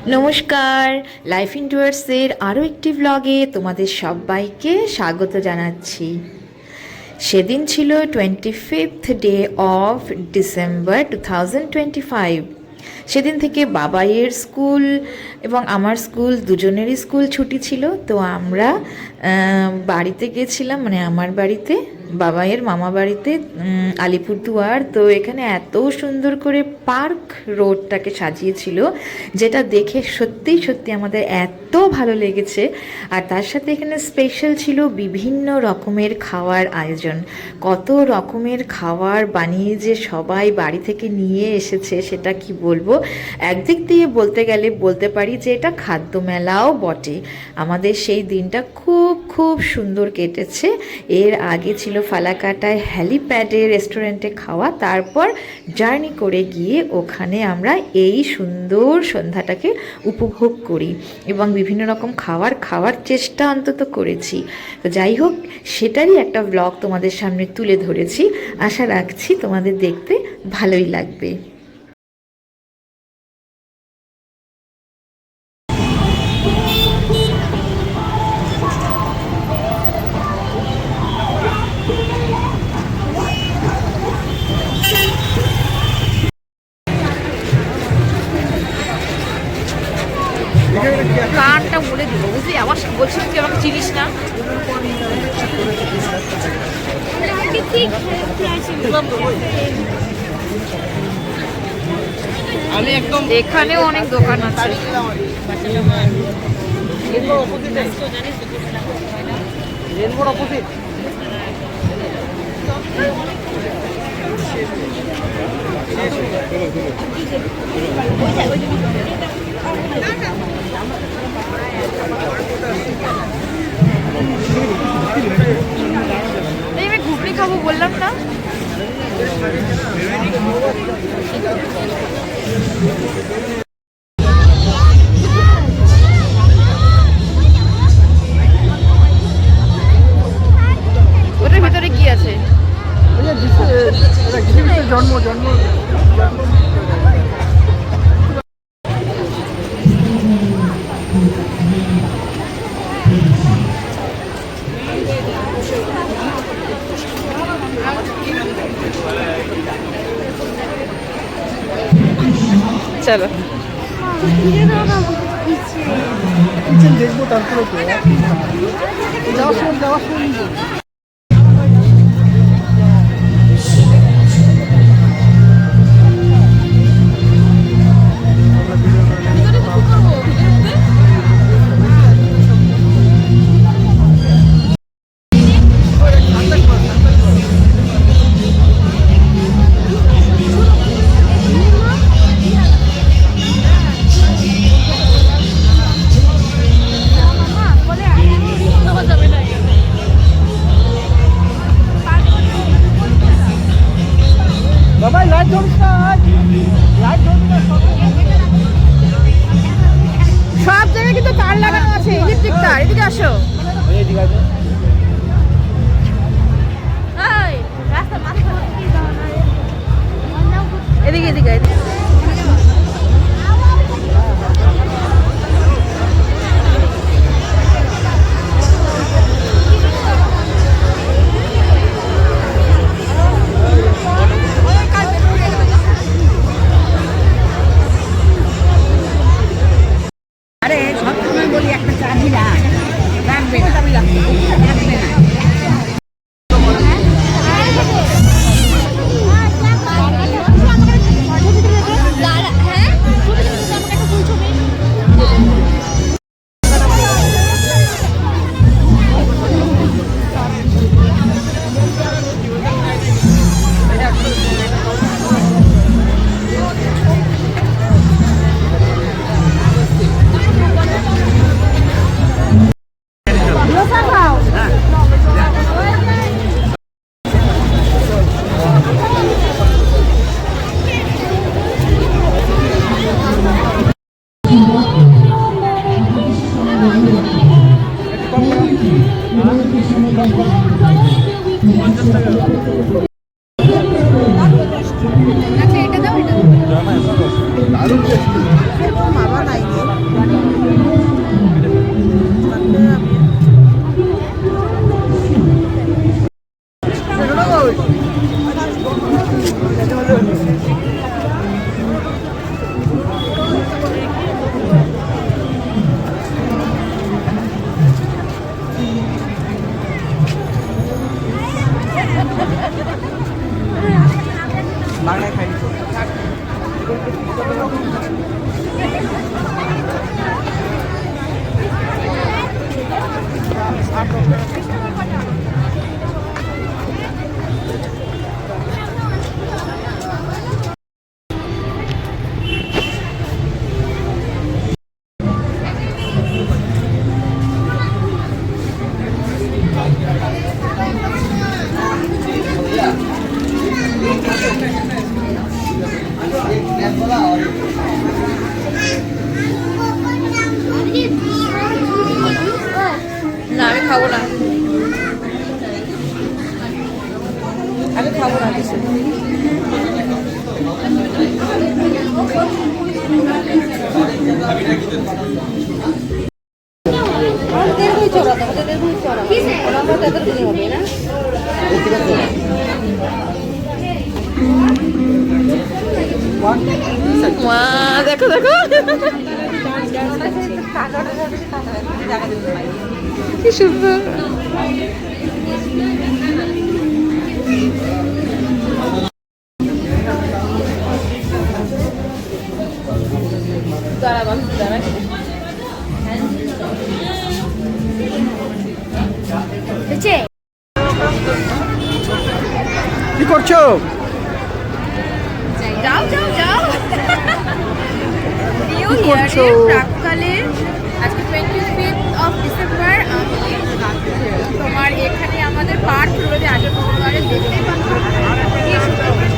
নমস্কার, লাইফ ইনডুয়ার্সের আরও একটি ব্লগে তোমাদের সবাইকে স্বাগত জানাচ্ছি। সেদিন ছিল 25th ডে অফ ডিসেম্বর 2025। সেদিন থেকে বাবাইয়ের স্কুল এবং আমার স্কুল দুজনেরই স্কুল ছুটি ছিল। তো আমরা বাড়িতে গেছিলাম, মানে আমার বাড়িতে, বাবাইয়ের মামা বাড়িতে আলিপুরদুয়ার। তো এখানে এত সুন্দর করে পার্ক রোডটাকে সাজিয়েছিল, যেটা দেখে সত্যি সত্যি আমাদের এত ভালো লেগেছে। আর তার সাথে এখানে স্পেশাল ছিল বিভিন্ন রকমের খাওয়ার আয়োজন। কত রকমের খাবার বানিয়ে যে সবাই বাড়ি থেকে নিয়ে এসেছে সেটা কি বলবো। একদিক দিয়ে বলতে গেলে বলতে পারি যে এটা খাদ্য মেলাও বটে। আমাদের সেই দিনটা খুব খুব সুন্দর কেটেছে। এর আগে ছিল ফালাকাটায় হ্যালিপ্যাডে রেস্টুরেন্টে খাওয়া, তারপর জার্নি করে গিয়ে ওখানে আমরা এই সুন্দর সন্ধ্যাটাকে উপভোগ করি এবং বিভিন্ন রকম খাওয়ার চেষ্টা অন্তত করেছি। তো যাই হোক, সেটারই একটা ব্লগ তোমাদের সামনে তুলে ধরেছি। আশা রাখছি তোমাদের দেখতে ভালোই লাগবে। কারটা বলে দিব, বুঝলি? আমার বলছিস তুই আমাকে চিনিস না। আমি একদম এখানেও অনেক দোকান আছে। আমি ঘুগনি খাবো বললাম না। ওটার ভিতরে কি আছে? জন্ম জন্ম চলো কিচেন দেখবো, তারপরে তো যাওয়ার সময় বাবাই লাইট জ্বলছে না, লাইট জ্বলছে না। সব জায়গায় কিন্তু তার লাগানো আছে, ইলেকট্রিক তার। এদিকে আসো। ঠিক আছে, এদিকে এদিকে দেখো দেখো কি সুন্দর। কি করছো? যাও যাও যাও। নিউ কি করছো? ইয়ারের প্রাককালের আজকে 25th অফ ডিসেম্বর। আমি তোমার এখানে আমাদের পার্ক রোডে আগের মঙ্গলবারে দেখতে পাচ্ছি কি সুন্দর